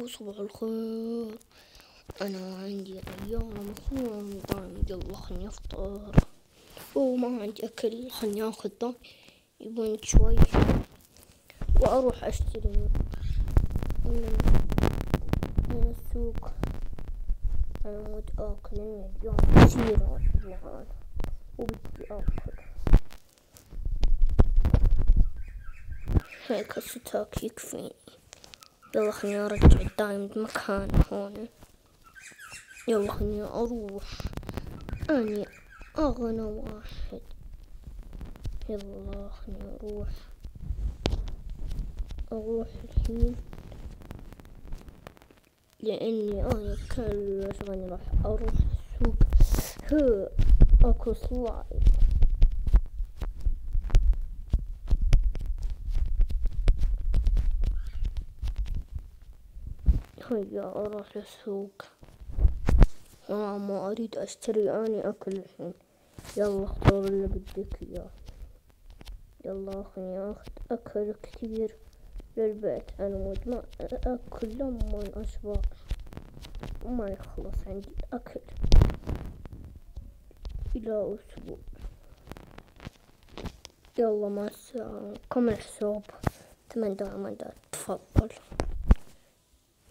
صباح الخير. أنا عندي أيام رمضان، يلا خلني أفطر وما عندي أكل، خلني آخذ ضي يبون شوي وأروح أشتري من السوق. أنا مود آكل إني اليوم كثير جوعان وبدي آكل، هيك الستاك يكفيني. يلا خليني أرجع الدايموند مكانه هون. يلا خليني أروح، أني أغنى واحد. يلا خليني أروح الحين، لأني أنا كلش غني. راح أروح السوق أكو سلايد. هيا أروح للسوق، ما أريد أشتري أني أكل الحين. يلا اختار اللي بدك إياه. يلا خليني أخذ أكل كثير للبيت. أنا مود ما أكل لما أشبع وما يخلص عندي الأكل إلى أسبوع. يلا مع السلامة. كم الحساب؟ 8 دايموندات. تفضل.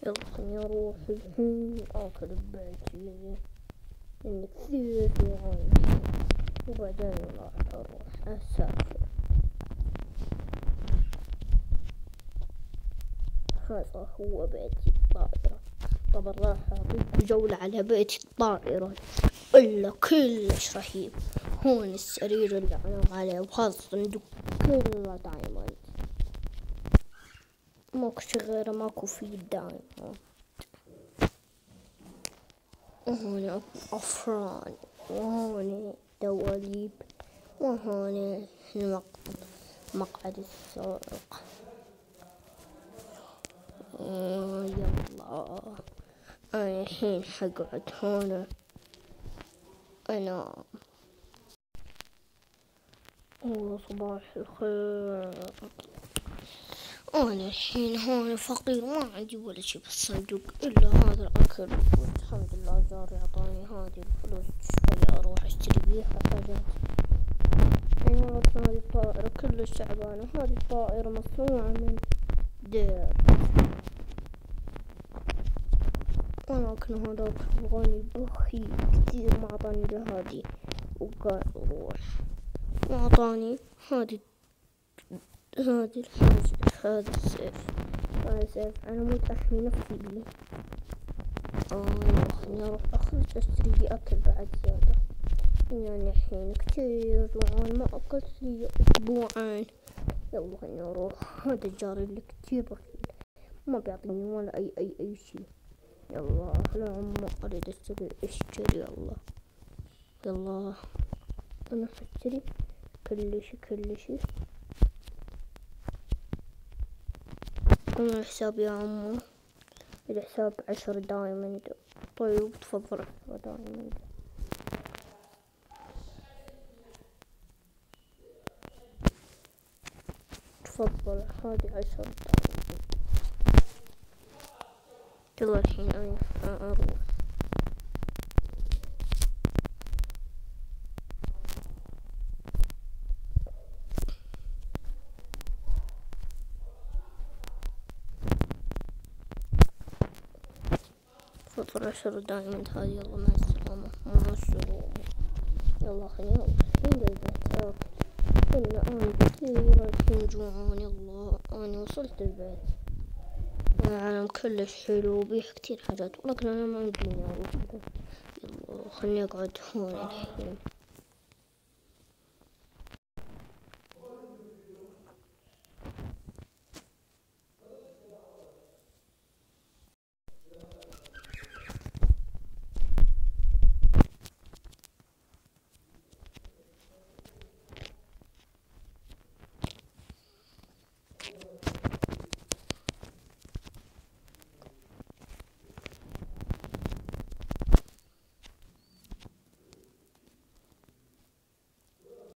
يلا خليني أروح الحين آكل ببيتي لأني كثير جوعان، وبعدين راح أروح أسافر. هذا هو بيتي الطائرة. طبعا راح أعطيكم جولة على بيتي الطائرة، إلا كلش رهيب. هون السرير اللي أنام عليه، وهذا الصندوق كله دايموند، ماكو شي غيره، ماكو فيه دايموند. وهون اكو أفران، وهون دواليب، وهون مقعد السائق. يلا أنا الحين حقعد هون أنام. صباح الخير. أنا الحين هون فقير، ما عندي ولا شي بالصندوق إلا هذا الأكل، والحمد لله جاري أعطاني هذه الفلوس شوية أروح أشتري بيها حاجات. أيوة هذه الطائرة كلش تعبانة. هذه الطائرة مصنوعة من دير، ولكن هذاك الغني بخيل كتير، ما أعطاني لهادي وقال روح، وأعطاني هذه الحاجة. هذا السيف أنا مود أحمي نفسي بيه. يلا خليني أروح أخرج أشتري لي أكل بعد زيادة، يعني الحين كتير جوعان، ما أكلت لي أسبوعين. يلا خليني أروح. هذا الجار اللي كتير بخيل، ما بيعطيني ولا أي شي. يلا لا عمو أريد أشتري. يلا أنا حشتري كل شي. كم الحساب يا عمو؟ الحساب 10 دايموند. طيب تفضل 10 دايموند. تفضل هذه 10 دايموند. يلا الحين أنا أروح. تفضل 10 دايموند هذه. يلا مع السلامة. يلا خليني أروح الحين للبيت آكل، إلا أنا كثير الحين جوعان. يلا أنا وصلت البيت، العالم كلش حلو وبيه كتير حاجات، ولكن أنا ما عندي. يلا خليني أقعد هون الحين.